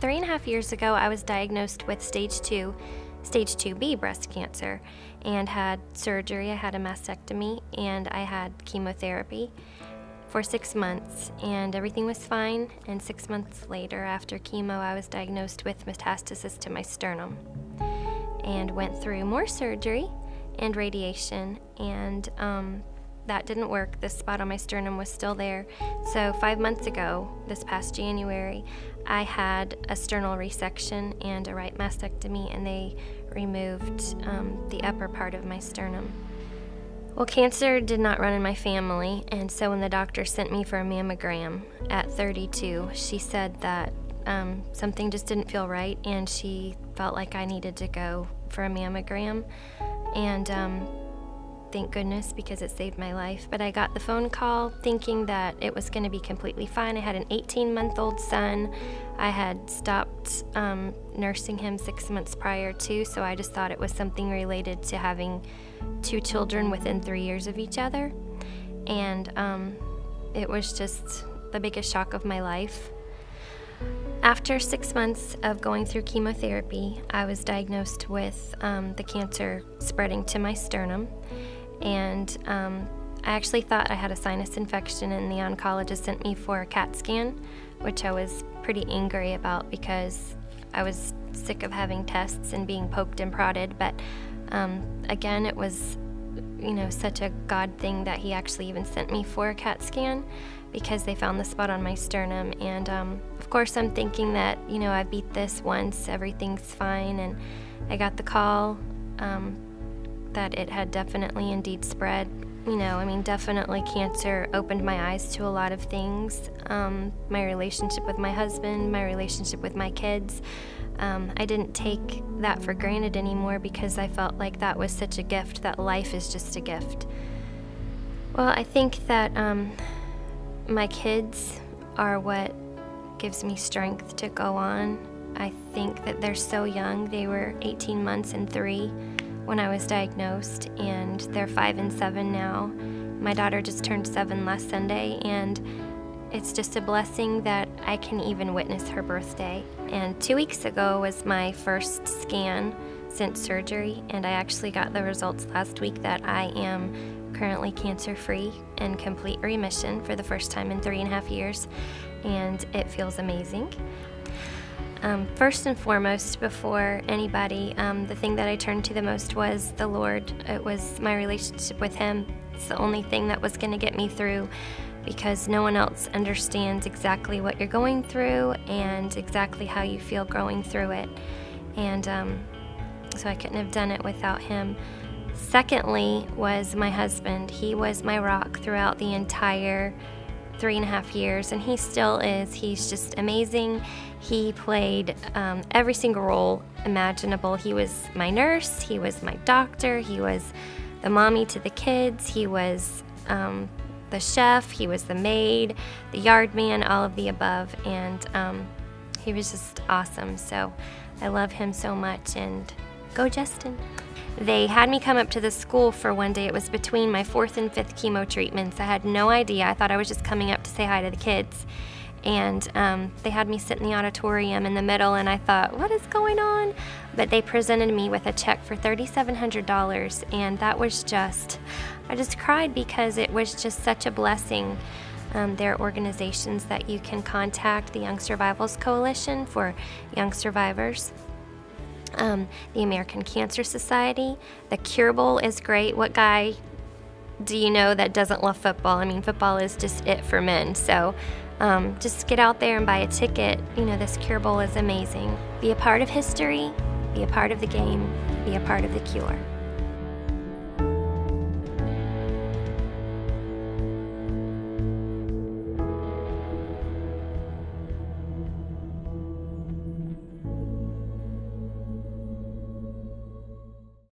3.5 years ago, I was diagnosed with stage 2B breast cancer, and had surgery. I had a mastectomy, and I had chemotherapy for 6 months, and everything was fine. And 6 months later, after chemo, I was diagnosed with metastasis to my sternum, and went through more surgery and radiation, and that didn't work. The spot on my sternum was still there. So 5 months ago, this past January, I had a sternal resection and a right mastectomy, and they removed the upper part of my sternum. Well, cancer did not run in my family, and so when the doctor sent me for a mammogram at 32, she said that something just didn't feel right, and she felt like I needed to go for a mammogram. And thank goodness, because it saved my life. But I got the phone call thinking that it was going to be completely fine. I had an 18-month-old son. I had stopped nursing him 6 months prior to, so I just thought it was something related to having 2 children within 3 years of each other. And it was just the biggest shock of my life. After 6 months of going through chemotherapy, I was diagnosed with the cancer spreading to my sternum. And I actually thought I had a sinus infection, and the oncologist sent me for a CAT scan, which I was pretty angry about because I was sick of having tests and being poked and prodded. But again, it was, such a God thing that he actually even sent me for a CAT scan, because they found the spot on my sternum. And of course, I'm thinking that, I beat this once, everything's fine. And I got the call that it had definitely indeed spread. Definitely cancer opened my eyes to a lot of things. My relationship with my husband, my relationship with my kids. I didn't take that for granted anymore, because I felt like that was such a gift, that life is just a gift. Well, I think that my kids are what gives me strength to go on. I think that they're so young. They were 18 months and 3 when I was diagnosed, and they're 5 and 7 now. My daughter just turned 7 last Sunday, and it's just a blessing that I can even witness her birthday. And 2 weeks ago was my first scan since surgery, and I actually got the results last week that I am currently cancer-free and complete remission for the first time in 3.5 years, and it feels amazing. First and foremost, before anybody, the thing that I turned to the most was the Lord. It was my relationship with Him. It's the only thing that was going to get me through, because no one else understands exactly what you're going through and exactly how you feel growing through it. And so I couldn't have done it without Him. Secondly was my husband. He was my rock throughout the entire 3.5 years, and he still is. He's just amazing. He played every single role imaginable. He was my nurse, he was my doctor, he was the mommy to the kids, he was the chef, he was the maid, the yard man, all of the above, and he was just awesome. So I love him so much, and go Justin. They had me come up to the school for one day. It was between my 4th and 5th chemo treatments. I had no idea. I thought I was just coming up to say hi to the kids. And they had me sit in the auditorium in the middle, and I thought, what is going on? But they presented me with a check for $3,700, and that was I just cried, because it was just such a blessing. There are organizations that you can contact, the Young Survivals Coalition for young survivors. The American Cancer Society. The Cure Bowl is great. What guy do you know that doesn't love football? Football is just it for men. So just get out there and buy a ticket. This Cure Bowl is amazing. Be a part of history, be a part of the game, be a part of the cure.